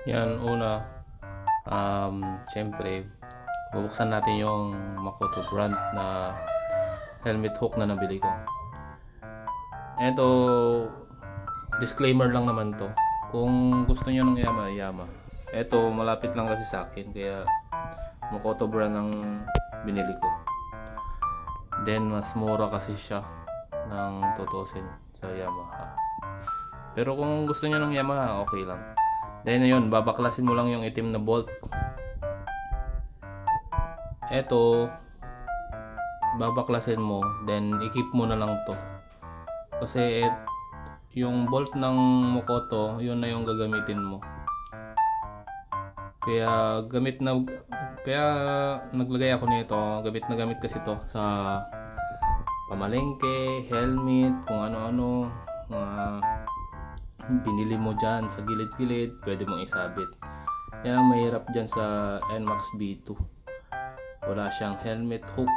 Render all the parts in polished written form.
Yan, una, syempre, bubuksan natin yung Makoto brand na helmet hook na nabili ko. Eto, disclaimer lang naman to. Kung gusto niyo ng Yama, Yama. Eto, malapit lang kasi sa akin, kaya Makoto brand ang binili ko. Then, mas mura kasi siya ng 2,000 sa Yamaha. Pero kung gusto niyo ng Yamaha, okay lang. Then, yun, babaklasin mo lang yung itim na bolt. Eto, babaklasin mo, then i-keep mo na lang to. Kasi yung bolt ng Makoto, yun na yung gagamitin mo. Kaya kaya naglagay ako nito. Gamit na gamit kasi to sa pamalengke, helmet, kung ano-ano, mga binili mo dyan sa gilid-gilid, pwede mong isabit. Yan ang mahirap dyan sa NMAX B2. Wala siyang helmet hook.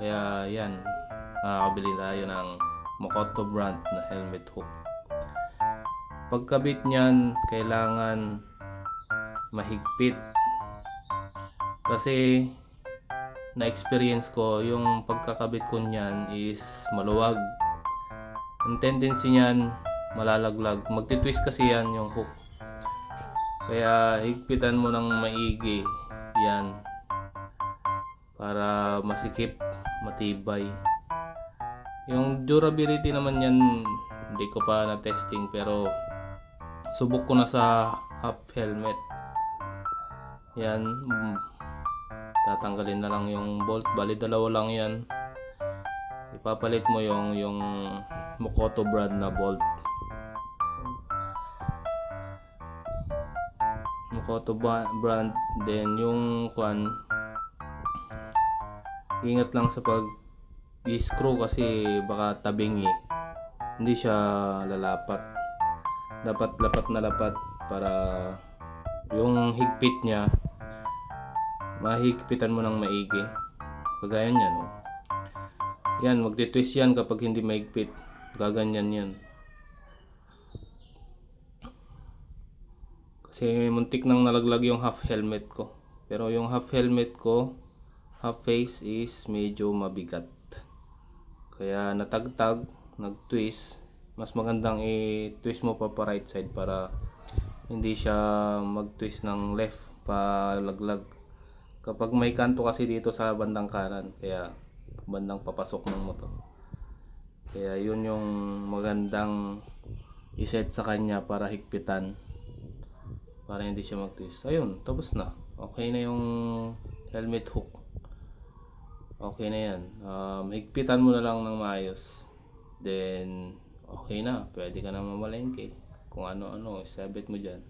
Kaya yan, nakakabili tayo ng Makoto brand na helmet hook. Pagkabit niyan, kailangan mahigpit. Kasi na-experience ko, yung pagkakabit ko niyan is maluwag. Ang tendency niyan, malalaglag. Magti-twist kasi yan yung hook. Kaya higpitan mo ng maigi yan para masikip, matibay. Yung durability naman yan, hindi ko pa na-testing, pero subok ko na sa half helmet. Yan, tatanggalin na lang yung bolt. Bali dalawa lang yan. Ipapalit mo yung Makoto brand na bolt. Makoto brand, then yung ingat lang sa pag i-screw kasi baka tabingi. Hindi siya lalapat. Dapat lapat na lapat para yung higpit niya mahigpitan mo ng maigi. Kagaya niyan, no? Yan, magti-twist yan kapag hindi mahigpit. Gaganyan yan. Kasi muntik nang nalaglag yung half helmet ko. Pero yung half helmet ko, half face is medyo mabigat. Kaya natagtag, nag-twist. Mas magandang i-twist mo pa right side para hindi siya mag-twist ng left pa laglag. Kapag may kanto kasi dito sa bandang kanan, kaya bandang papasok ng motor. Kaya yun yung magandang iset sa kanya para higpitan. Para hindi siya mag-twist. Ayun, tapos na. Okay na yung helmet hook. Okay na yan. Higpitan mo na lang ng maayos. Then, okay na. Pwede ka na mamalengke. Kung ano-ano, isabit mo dyan.